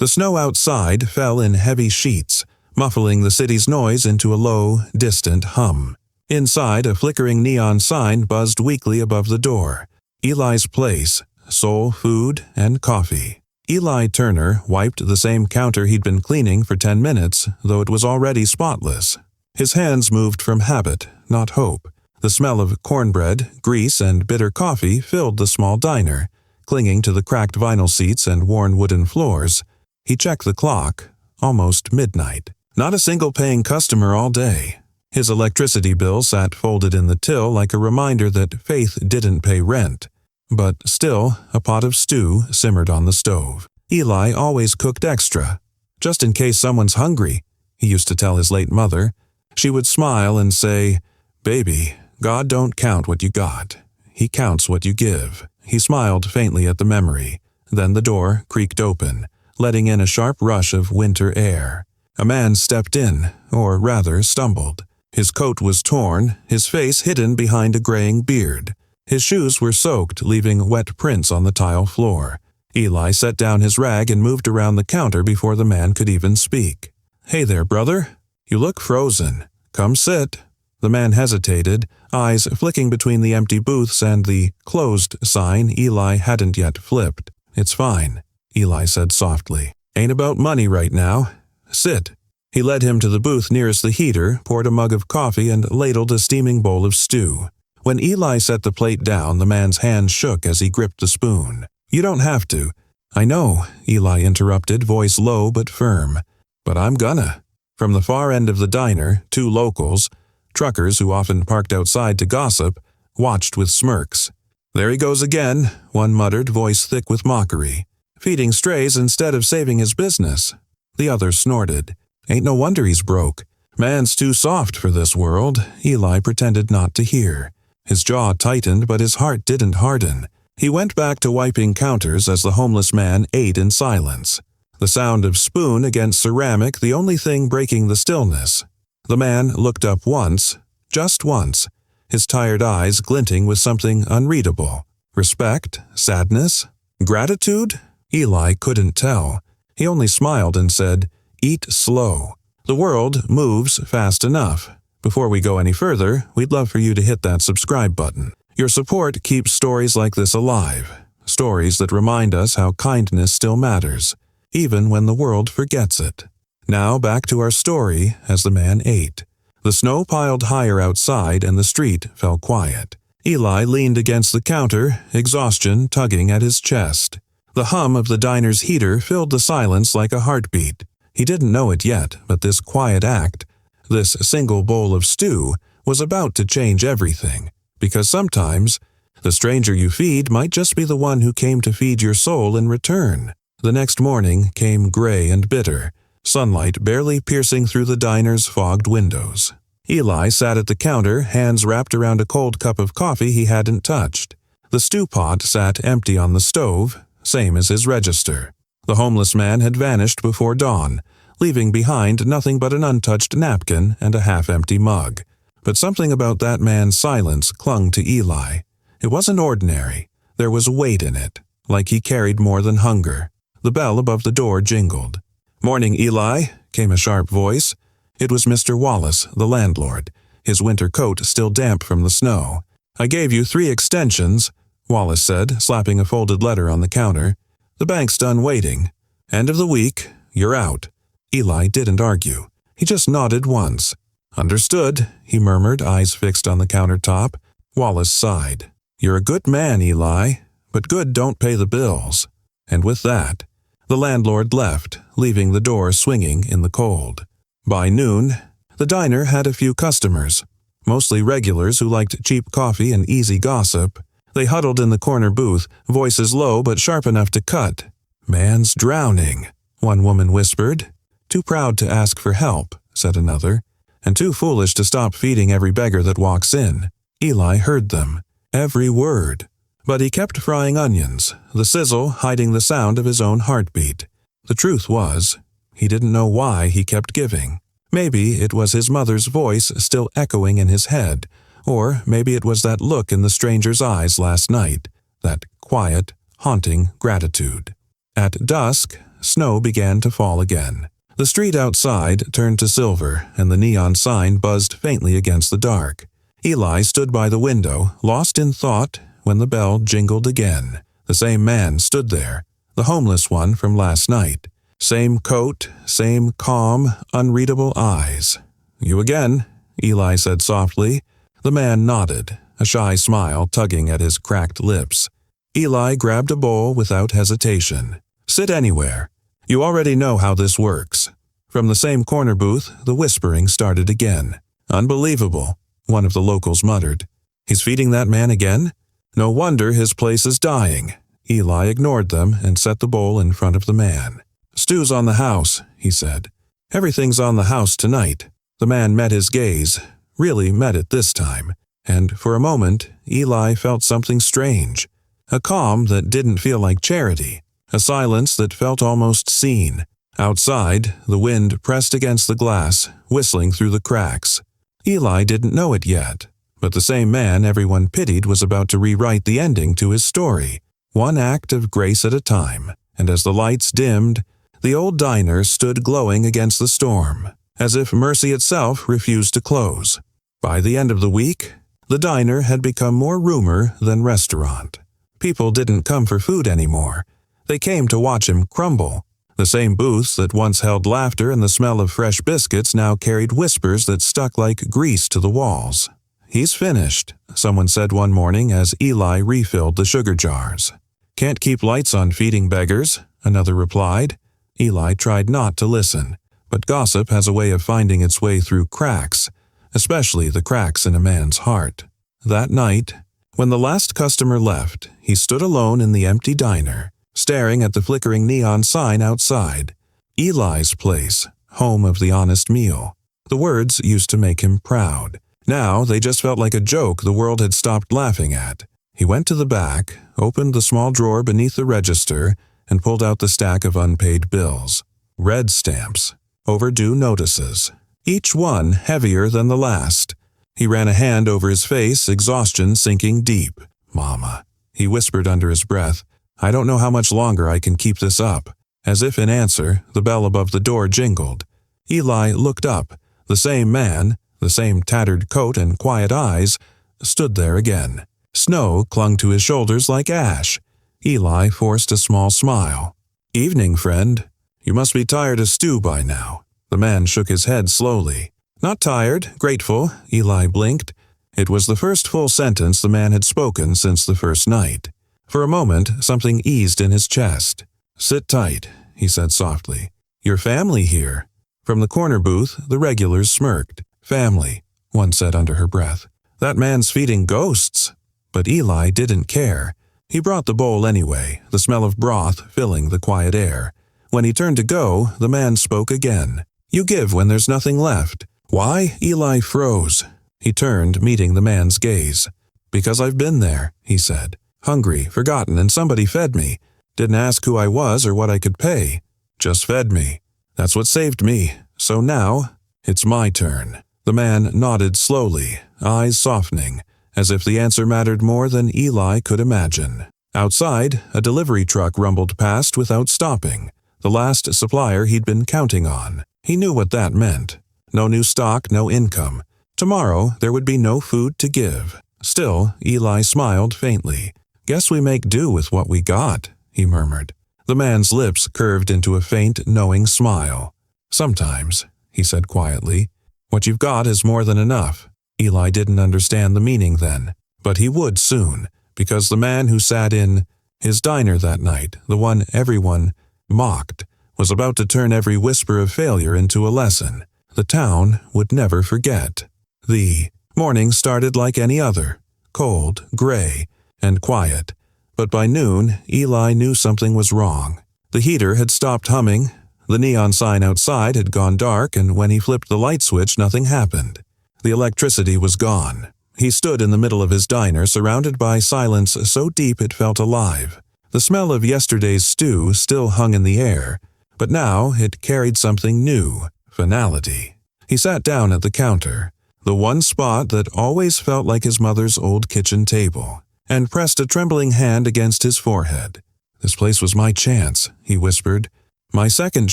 The snow outside fell in heavy sheets, muffling the city's noise into a low, distant hum. Inside, a flickering neon sign buzzed weakly above the door. Eli's Place, Soul Food and Coffee. Eli Turner wiped the same counter he'd been cleaning for 10 minutes, though it was already spotless. His hands moved from habit, not hope. The smell of cornbread, grease, and bitter coffee filled the small diner, clinging to the cracked vinyl seats and worn wooden floors. He checked the clock. Almost midnight. Not a single paying customer all day. His electricity bill sat folded in the till like a reminder that Faith didn't pay rent. But still, a pot of stew simmered on the stove. Eli always cooked extra, just in case someone's hungry, he used to tell his late mother. She would smile and say, "Baby, God don't count what you got. He counts what you give." He smiled faintly at the memory. Then the door creaked open, letting in a sharp rush of winter air. A man stepped in, or rather stumbled. His coat was torn, his face hidden behind a graying beard. His shoes were soaked, leaving wet prints on the tile floor. Eli set down his rag and moved around the counter before the man could even speak. "Hey there, brother. You look frozen. Come sit." The man hesitated, eyes flicking between the empty booths and the closed sign Eli hadn't yet flipped. "It's fine," Eli said softly. "Ain't about money right now. Sit." He led him to the booth nearest the heater, poured a mug of coffee, and ladled a steaming bowl of stew. When Eli set the plate down, the man's hand shook as he gripped the spoon. "You don't have to." "I know," Eli interrupted, voice low but firm. "But I'm gonna." From the far end of the diner, 2 locals, truckers who often parked outside to gossip, watched with smirks. "There he goes again," one muttered, voice thick with mockery. "Feeding strays instead of saving his business." The other snorted. "Ain't no wonder he's broke. Man's too soft for this world." Eli pretended not to hear. His jaw tightened, but his heart didn't harden. He went back to wiping counters as the homeless man ate in silence. The sound of spoon against ceramic the only thing breaking the stillness. The man looked up once, just once, his tired eyes glinting with something unreadable. Respect? Sadness? Gratitude? Eli couldn't tell. He only smiled and said, "Eat slow. The world moves fast enough. Before we go any further, we'd love for you to hit that subscribe button. Your support keeps stories like this alive. Stories that remind us how kindness still matters, even when the world forgets it." Now back to our story as the man ate. The snow piled higher outside and the street fell quiet. Eli leaned against the counter, exhaustion tugging at his chest. The hum of the diner's heater filled the silence like a heartbeat. He didn't know it yet, but this quiet act, this single bowl of stew, was about to change everything. Because sometimes, the stranger you feed might just be the one who came to feed your soul in return. The next morning came gray and bitter, sunlight barely piercing through the diner's fogged windows. Eli sat at the counter, hands wrapped around a cold cup of coffee he hadn't touched. The stew pot sat empty on the stove, same as his register. The homeless man had vanished before dawn, leaving behind nothing but an untouched napkin and a half-empty mug. But something about that man's silence clung to Eli. It wasn't ordinary. There was weight in it, like he carried more than hunger. The bell above the door jingled. "Morning, Eli," came a sharp voice. It was Mr. Wallace, the landlord, his winter coat still damp from the snow. "I gave you 3 extensions," Wallace said, slapping a folded letter on the counter. "The bank's done waiting. End of the week, you're out." Eli didn't argue. He just nodded once. "Understood," he murmured, eyes fixed on the countertop. Wallace sighed. "You're a good man, Eli, but good don't pay the bills." And with that, the landlord left, leaving the door swinging in the cold. By noon, the diner had a few customers, mostly regulars who liked cheap coffee and easy gossip. They huddled in the corner booth, voices low but sharp enough to cut. "Man's drowning," one woman whispered. "Too proud to ask for help," said another, "and too foolish to stop feeding every beggar that walks in." Eli heard them, every word. But he kept frying onions, the sizzle hiding the sound of his own heartbeat. The truth was, he didn't know why he kept giving. Maybe it was his mother's voice still echoing in his head, or maybe it was that look in the stranger's eyes last night, that quiet, haunting gratitude. At dusk, snow began to fall again. The street outside turned to silver, and the neon sign buzzed faintly against the dark. Eli stood by the window, lost in thought, when the bell jingled again. The same man stood there, the homeless one from last night. Same coat, same calm, unreadable eyes. "You again," Eli said softly. The man nodded, a shy smile tugging at his cracked lips. Eli grabbed a bowl without hesitation. "Sit anywhere. You already know how this works." From the same corner booth, the whispering started again. "Unbelievable," one of the locals muttered. "He's feeding that man again? No wonder his place is dying." Eli ignored them and set the bowl in front of the man. "Stew's on the house," he said. "Everything's on the house tonight." The man met his gaze, really met it this time, and for a moment Eli felt something strange. A calm that didn't feel like charity, a silence that felt almost seen. Outside, the wind pressed against the glass, whistling through the cracks. Eli didn't know it yet, but the same man everyone pitied was about to rewrite the ending to his story, one act of grace at a time, and as the lights dimmed, the old diner stood glowing against the storm, as if mercy itself refused to close. By the end of the week, the diner had become more rumor than restaurant. People didn't come for food anymore. They came to watch him crumble. The same booths that once held laughter and the smell of fresh biscuits now carried whispers that stuck like grease to the walls. "He's finished," someone said one morning as Eli refilled the sugar jars. "Can't keep lights on feeding beggars," another replied. Eli tried not to listen, but gossip has a way of finding its way through cracks, especially the cracks in a man's heart. That night, when the last customer left, he stood alone in the empty diner, staring at the flickering neon sign outside. Eli's place, home of the honest meal. The words used to make him proud. Now they just felt like a joke the world had stopped laughing at. He went to the back, opened the small drawer beneath the register, and pulled out the stack of unpaid bills. Red stamps. Overdue notices. Each one heavier than the last. He ran a hand over his face, exhaustion sinking deep. "Mama," he whispered under his breath. "I don't know how much longer I can keep this up." As if in answer, the bell above the door jingled. Eli looked up. The same man, the same tattered coat and quiet eyes, stood there again. Snow clung to his shoulders like ash. Eli forced a small smile. "Evening, friend. You must be tired of stew by now." The man shook his head slowly. "Not tired, grateful," Eli blinked. It was the first full sentence the man had spoken since the first night. For a moment, something eased in his chest. "Sit tight," he said softly. "Your family here." From the corner booth, the regulars smirked. "Family," one said under her breath. "That man's feeding ghosts." But Eli didn't care. He brought the bowl anyway, the smell of broth filling the quiet air. When he turned to go, the man spoke again. "You give when there's nothing left." "Why?" Eli froze. He turned, meeting the man's gaze. "Because I've been there," he said. "Hungry, forgotten, and somebody fed me. Didn't ask who I was or what I could pay. Just fed me. That's what saved me. So now, it's my turn." The man nodded slowly, eyes softening, as if the answer mattered more than Eli could imagine. Outside, a delivery truck rumbled past without stopping. The last supplier he'd been counting on. He knew what that meant. No new stock, no income. Tomorrow, there would be no food to give. Still, Eli smiled faintly. "Guess we make do with what we got," he murmured. The man's lips curved into a faint, knowing smile. "Sometimes," he said quietly, "what you've got is more than enough." Eli didn't understand the meaning then, but he would soon, because the man who sat in his diner that night, the one everyone mocked, was about to turn every whisper of failure into a lesson the town would never forget. The morning started like any other, cold, gray, and quiet, but by noon Eli knew something was wrong. The heater had stopped humming, the neon sign outside had gone dark, and when he flipped the light switch nothing happened. The electricity was gone. He stood in the middle of his diner, surrounded by silence so deep it felt alive. The smell of yesterday's stew still hung in the air, but now it carried something new, finality. He sat down at the counter, the one spot that always felt like his mother's old kitchen table, and pressed a trembling hand against his forehead. "This place was my chance," he whispered. My second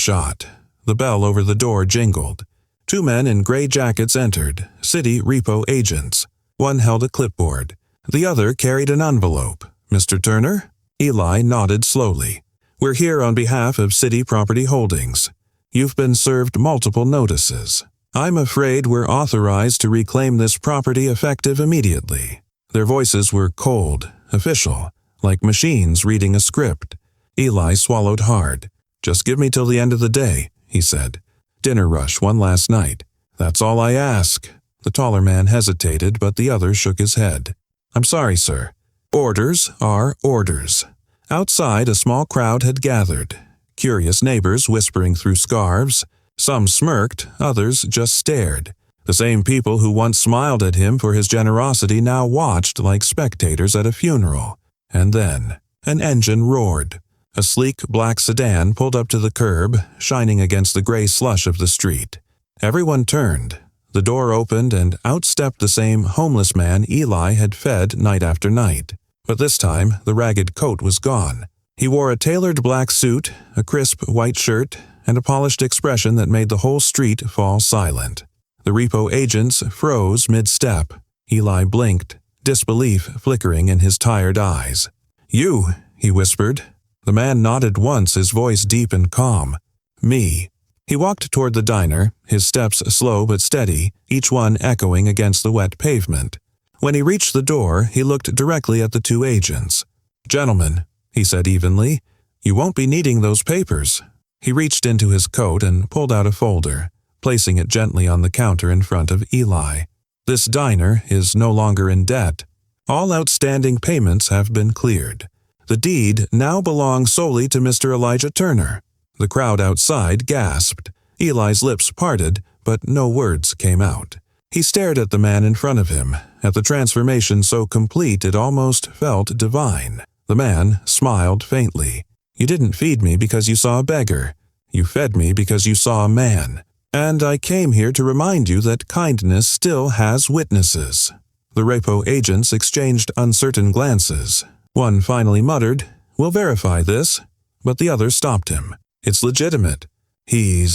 shot. The bell over the door jingled. 2 men in gray jackets entered, city repo agents. One held a clipboard. The other carried an envelope. Mr. Turner? Eli nodded slowly. We're here on behalf of City Property Holdings. You've been served multiple notices. I'm afraid we're authorized to reclaim this property effective immediately. Their voices were cold, official, like machines reading a script. Eli swallowed hard. Just give me till the end of the day, he said. Dinner rush one last night. That's all I ask. The taller man hesitated, but the other shook his head. I'm sorry, sir. Orders are orders. Outside, a small crowd had gathered. Curious neighbors whispering through scarves. Some smirked, others just stared. The same people who once smiled at him for his generosity now watched like spectators at a funeral. And then, an engine roared. A sleek black sedan pulled up to the curb, shining against the gray slush of the street. Everyone turned. The door opened and out stepped the same homeless man Eli had fed night after night. But this time, the ragged coat was gone. He wore a tailored black suit, a crisp white shirt, and a polished expression that made the whole street fall silent. The repo agents froze mid-step. Eli blinked, disbelief flickering in his tired eyes. You, he whispered. The man nodded once, his voice deep and calm. Me. He walked toward the diner, his steps slow but steady, each one echoing against the wet pavement. When he reached the door, he looked directly at the 2 agents. Gentlemen, he said evenly, you won't be needing those papers. He reached into his coat and pulled out a folder, placing it gently on the counter in front of Eli. This diner is no longer in debt. All outstanding payments have been cleared. The deed now belongs solely to Mr. Elijah Turner. The crowd outside gasped. Eli's lips parted, but no words came out. He stared at the man in front of him, at the transformation so complete it almost felt divine. The man smiled faintly. You didn't feed me because you saw a beggar. You fed me because you saw a man. And I came here to remind you that kindness still has witnesses. The repo agents exchanged uncertain glances. One finally muttered, We'll verify this. But the other stopped him. It's legitimate. He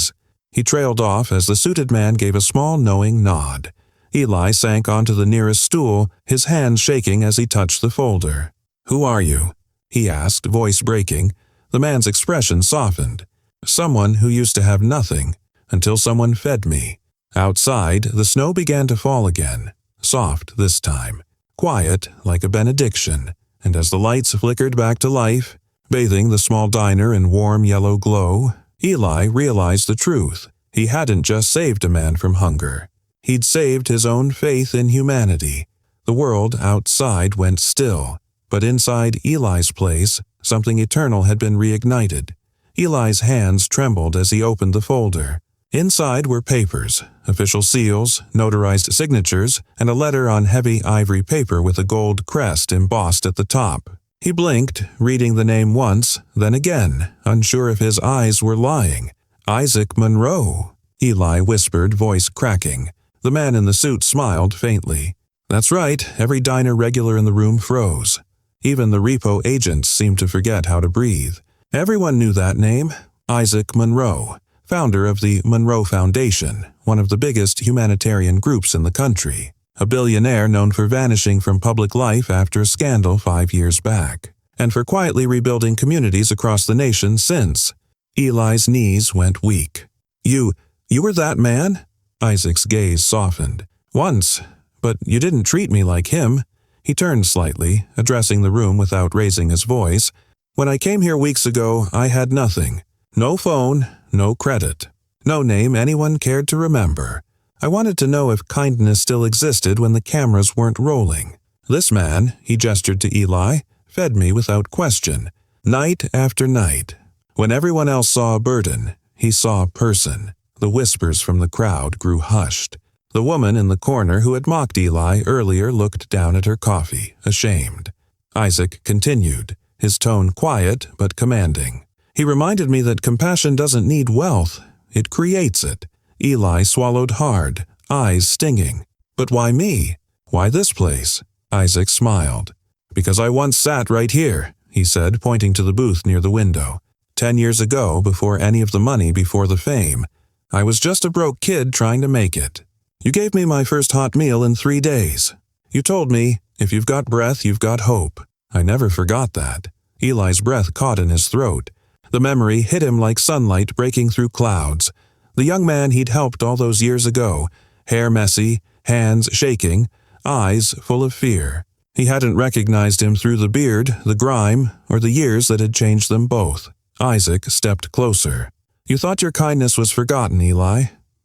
trailed off as the suited man gave a small knowing nod. Eli sank onto the nearest stool, his hands shaking as he touched the folder. Who are you? He asked, voice breaking. The man's expression softened. Someone who used to have nothing, until someone fed me. Outside, the snow began to fall again, soft this time, quiet like a benediction, and as the lights flickered back to life, bathing the small diner in warm yellow glow, Eli realized the truth. He hadn't just saved a man from hunger. He'd saved his own faith in humanity. The world outside went still, but inside Eli's place, something eternal had been reignited. Eli's hands trembled as he opened the folder. Inside were papers, official seals, notarized signatures, and a letter on heavy ivory paper with a gold crest embossed at the top. He blinked, reading the name once, then again, unsure if his eyes were lying. Isaac Monroe, Eli whispered, voice cracking. The man in the suit smiled faintly. That's right, every diner regular in the room froze. Even the repo agents seemed to forget how to breathe. Everyone knew that name, Isaac Monroe, founder of the Monroe Foundation, one of the biggest humanitarian groups in the country. A billionaire known for vanishing from public life after a scandal 5 years back, and for quietly rebuilding communities across the nation since. Eli's knees went weak. You were that man? Isaac's gaze softened. Once, but you didn't treat me like him. He turned slightly, addressing the room without raising his voice. When I came here weeks ago, I had nothing. No phone, no credit. No name anyone cared to remember. I wanted to know if kindness still existed when the cameras weren't rolling. This man, he gestured to Eli, fed me without question, night after night. When everyone else saw a burden, he saw a person. The whispers from the crowd grew hushed. The woman in the corner who had mocked Eli earlier looked down at her coffee, ashamed. Isaac continued, his tone quiet but commanding. He reminded me that compassion doesn't need wealth, it creates it. Eli swallowed hard, eyes stinging. But why me? Why this place? Isaac smiled. Because I once sat right here, he said, pointing to the booth near the window. 10 years ago, before any of the money, before the fame. I was just a broke kid trying to make it. You gave me my first hot meal in 3 days. You told me, if you've got breath, you've got hope. I never forgot that. Eli's breath caught in his throat. The memory hit him like sunlight breaking through clouds. The young man he'd helped all those years ago, hair messy, hands shaking, eyes full of fear. He hadn't recognized him through the beard, the grime, or the years that had changed them both. Isaac stepped closer. You thought your kindness was forgotten, Eli.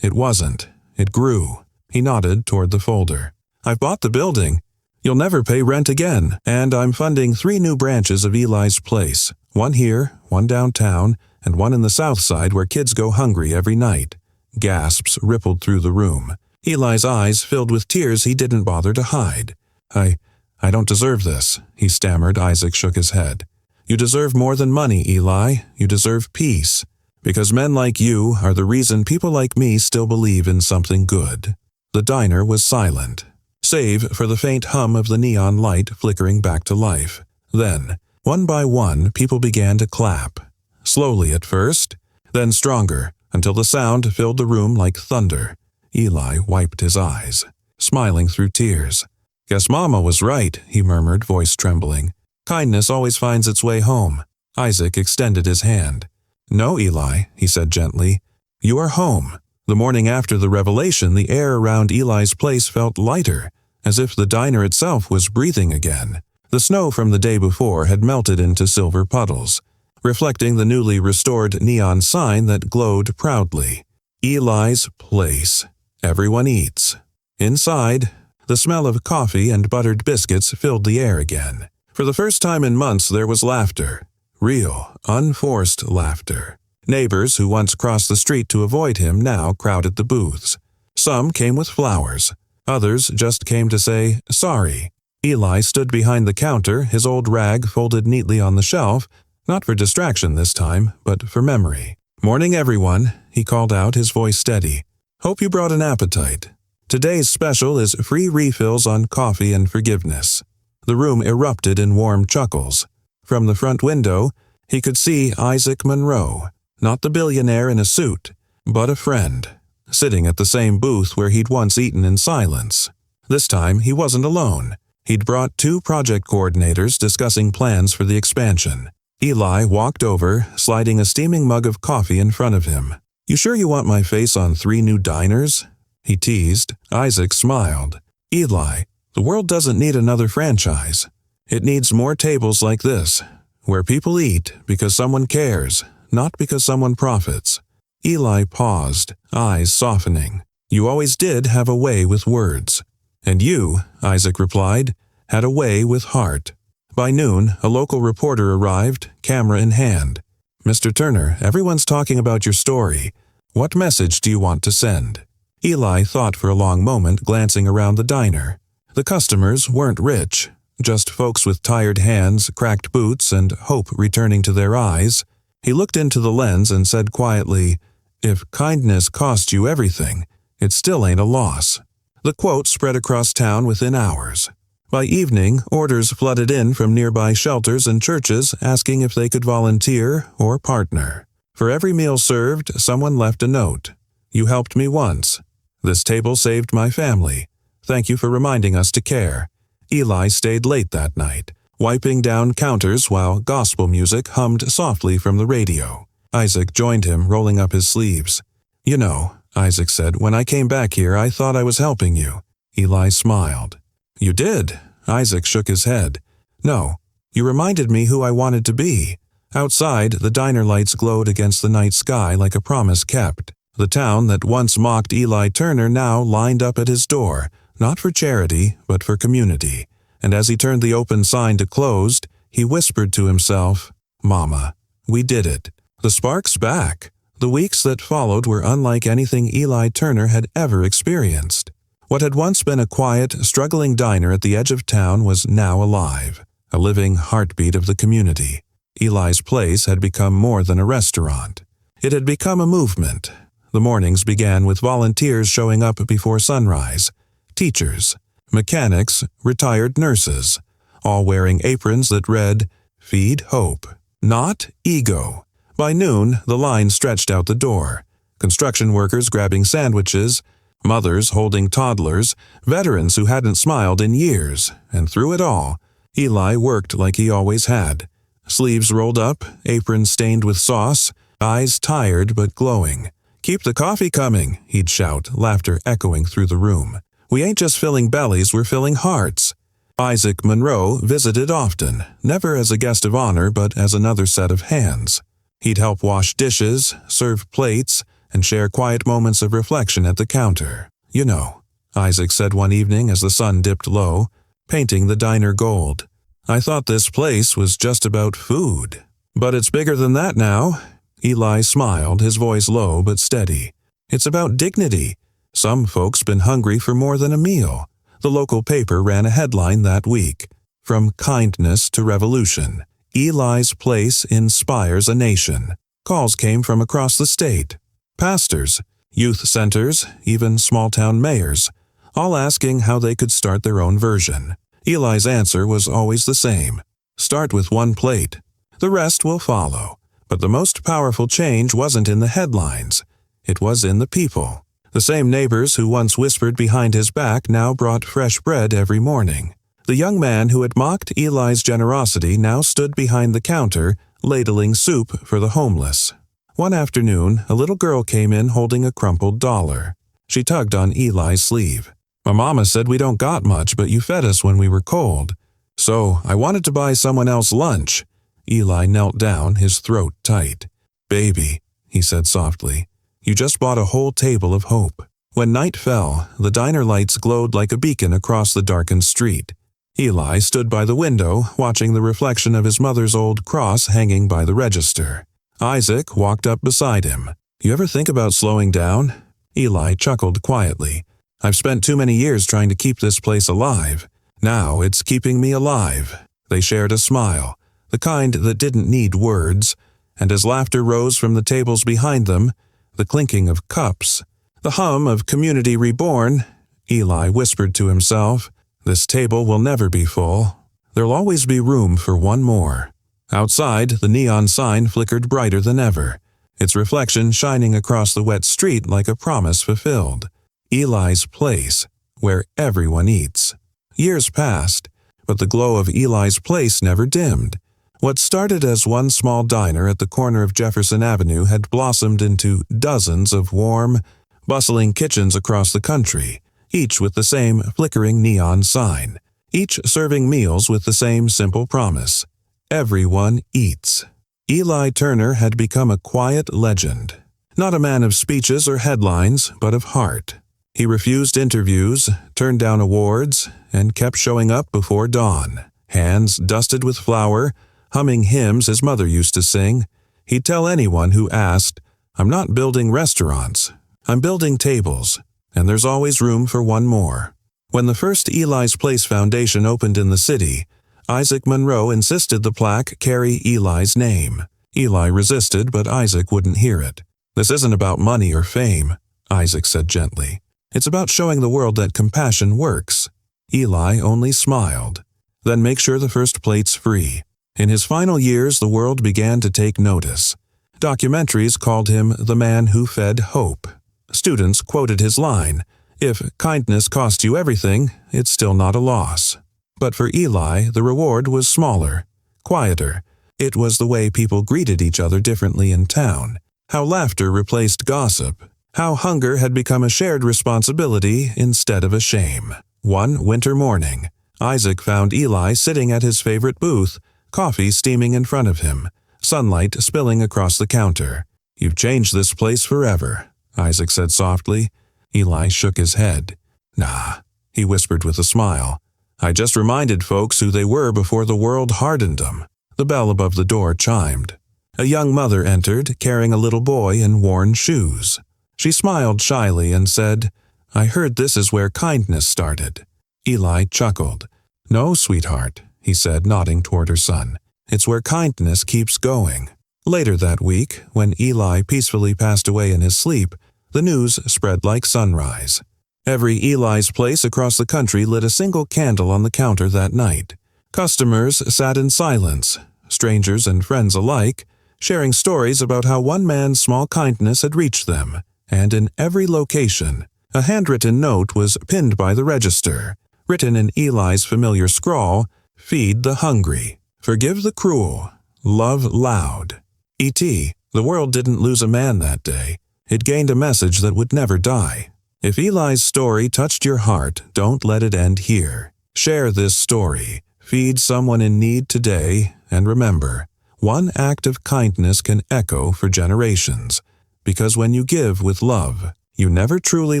It wasn't. It grew. He nodded toward the folder. I've bought the building. You'll never pay rent again, and I'm funding 3 new branches of Eli's place. One here, one downtown, and one in the south side where kids go hungry every night. Gasps rippled through the room. Eli's eyes filled with tears he didn't bother to hide. I don't deserve this, he stammered. Isaac shook his head. You deserve more than money, Eli. You deserve peace. Because men like you are the reason people like me still believe in something good. The diner was silent, save for the faint hum of the neon light flickering back to life. Then, one by one, people began to clap. Slowly at first, then stronger, until the sound filled the room like thunder. Eli wiped his eyes, smiling through tears. Guess Mama was right, he murmured, voice trembling. Kindness always finds its way home. Isaac extended his hand. No, Eli, he said gently. You are home. The morning after the revelation, the air around Eli's place felt lighter, as if the diner itself was breathing again. The snow from the day before had melted into silver puddles, reflecting the newly restored neon sign that glowed proudly. Eli's place. Everyone eats. Inside, the smell of coffee and buttered biscuits filled the air again. For the first time in months there was laughter. Real, unforced laughter. Neighbors who once crossed the street to avoid him now crowded the booths. Some came with flowers. Others just came to say, sorry. Eli stood behind the counter, his old rag folded neatly on the shelf, not for distraction this time, but for memory. Morning, everyone, he called out, his voice steady. Hope you brought an appetite. Today's special is free refills on coffee and forgiveness. The room erupted in warm chuckles. From the front window, he could see Isaac Monroe, not the billionaire in a suit, but a friend, sitting at the same booth where he'd once eaten in silence. This time, he wasn't alone. He'd brought 2 project coordinators discussing plans for the expansion. Eli walked over, sliding a steaming mug of coffee in front of him. You sure you want my face on 3 new diners? He teased. Isaac smiled. Eli, the world doesn't need another franchise. It needs more tables like this, where people eat because someone cares, not because someone profits. Eli paused, eyes softening. You always did have a way with words. And you, Isaac replied, had a way with heart. By noon, a local reporter arrived, camera in hand. Mr. Turner, everyone's talking about your story. What message do you want to send? Eli thought for a long moment, glancing around the diner. The customers weren't rich, just folks with tired hands, cracked boots, and hope returning to their eyes. He looked into the lens and said quietly, If kindness costs you everything, it still ain't a loss. The quote spread across town within hours. By evening, orders flooded in from nearby shelters and churches asking if they could volunteer or partner. For every meal served, someone left a note. You helped me once. This table saved my family. Thank you for reminding us to care. Eli stayed late that night, wiping down counters while gospel music hummed softly from the radio. Isaac joined him, rolling up his sleeves. You know, Isaac said, when I came back here, I thought I was helping you. Eli smiled. You did? Isaac shook his head. No, you reminded me who I wanted to be. Outside, the diner lights glowed against the night sky like a promise kept. The town that once mocked Eli Turner now lined up at his door, not for charity, but for community. And as he turned the open sign to closed, he whispered to himself, Mama, we did it. The spark's back. The weeks that followed were unlike anything Eli Turner had ever experienced. What had once been a quiet, struggling diner at the edge of town was now alive, a living heartbeat of the community. Eli's place had become more than a restaurant. It had become a movement. The mornings began with volunteers showing up before sunrise. Teachers, mechanics, retired nurses, all wearing aprons that read, Feed Hope. Not ego, By noon, the line stretched out the door. Construction workers grabbing sandwiches, mothers holding toddlers, veterans who hadn't smiled in years, and through it all, Eli worked like he always had. Sleeves rolled up, apron stained with sauce, eyes tired but glowing. "Keep the coffee coming," he'd shout, laughter echoing through the room. "We ain't just filling bellies, we're filling hearts." Isaac Monroe visited often, never as a guest of honor but as another set of hands. He'd help wash dishes, serve plates, and share quiet moments of reflection at the counter. "You know," Isaac said one evening as the sun dipped low, painting the diner gold, "I thought this place was just about food. But it's bigger than that now." Eli smiled, his voice low but steady. "It's about dignity. Some folks been hungry for more than a meal." The local paper ran a headline that week, "From Kindness to Revolution. Eli's Place Inspires a Nation." Calls came from across the state. Pastors, youth centers, even small-town mayors, all asking how they could start their own version. Eli's answer was always the same: start with one plate. The rest will follow. But the most powerful change wasn't in the headlines. It was in the people. The same neighbors who once whispered behind his back now brought fresh bread every morning. The young man who had mocked Eli's generosity now stood behind the counter, ladling soup for the homeless. One afternoon, a little girl came in holding a crumpled dollar. She tugged on Eli's sleeve. "My mama said we don't got much, but you fed us when we were cold. So I wanted to buy someone else lunch." Eli knelt down, his throat tight. "Baby," he said softly, "you just bought a whole table of hope." When night fell, the diner lights glowed like a beacon across the darkened street. Eli stood by the window, watching the reflection of his mother's old cross hanging by the register. Isaac walked up beside him. "You ever think about slowing down?" Eli chuckled quietly. "I've spent too many years trying to keep this place alive. Now it's keeping me alive." They shared a smile, the kind that didn't need words, and as laughter rose from the tables behind them, the clinking of cups, the hum of community reborn, Eli whispered to himself, "This table will never be full. There'll always be room for one more." Outside, the neon sign flickered brighter than ever, its reflection shining across the wet street like a promise fulfilled. Eli's Place, where everyone eats. Years passed, but the glow of Eli's Place never dimmed. What started as one small diner at the corner of Jefferson Avenue had blossomed into dozens of warm, bustling kitchens across the country, each with the same flickering neon sign, each serving meals with the same simple promise: everyone eats. Eli Turner had become a quiet legend, not a man of speeches or headlines, but of heart. He refused interviews, turned down awards, and kept showing up before dawn, hands dusted with flour, humming hymns his mother used to sing. He'd tell anyone who asked, "I'm not building restaurants. I'm building tables, and there's always room for one more." When the first Eli's Place Foundation opened in the city, Isaac Monroe insisted the plaque carry Eli's name. Eli resisted, but Isaac wouldn't hear it. "This isn't about money or fame," Isaac said gently. "It's about showing the world that compassion works." Eli only smiled. "Then make sure the first plate's free." In his final years, the world began to take notice. Documentaries called him the man who fed hope. Students quoted his line, "If kindness costs you everything, it's still not a loss." But for Eli, the reward was smaller, quieter. It was the way people greeted each other differently in town, how laughter replaced gossip, how hunger had become a shared responsibility instead of a shame. One winter morning, Isaac found Eli sitting at his favorite booth, coffee steaming in front of him, sunlight spilling across the counter. "You've changed this place forever," Isaac said softly. Eli shook his head. "Nah," he whispered with a smile. "I just reminded folks who they were before the world hardened them." The bell above the door chimed. A young mother entered, carrying a little boy in worn shoes. She smiled shyly and said, "I heard this is where kindness started." Eli chuckled. "No, sweetheart," he said, nodding toward her son. "It's where kindness keeps going." Later that week, when Eli peacefully passed away in his sleep, the news spread like sunrise. Every Eli's Place across the country lit a single candle on the counter that night. Customers sat in silence, strangers and friends alike, sharing stories about how one man's small kindness had reached them, and in every location, a handwritten note was pinned by the register, written in Eli's familiar scrawl, "Feed the hungry, forgive the cruel, love loud." E.T., the world didn't lose a man that day. It gained a message that would never die. If Eli's story touched your heart, don't let it end here. Share this story, feed someone in need today, and remember, one act of kindness can echo for generations, because when you give with love, you never truly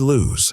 lose.